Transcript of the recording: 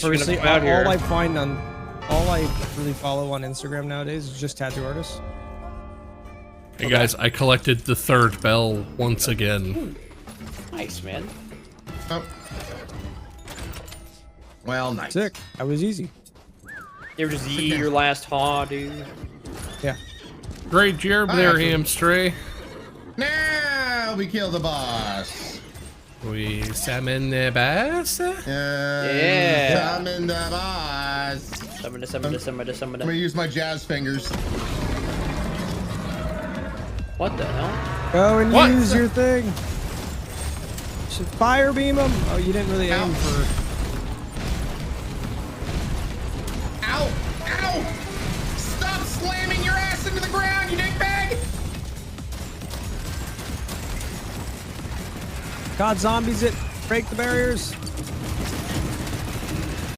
Firstly, out here. all I find on, all I really follow on Instagram nowadays is just tattoo artists. Hey guys, I collected the 3rd bell once again. Nice, man. Oh. Well, nice. Sick. That was easy. You ever just eat your last haw, dude? Yeah. Great job there, hamstray. Now we kill the boss. We summon the boss. Yeah. Summon the boss. Summon. I'm gonna use my jazz fingers. What the hell? Go and What? use your thing. Should fire beam him. Oh, you didn't really aim for. Ow! Ow! Stop slamming your ass into the ground, you dickbag! God, zombies it. Break the barriers.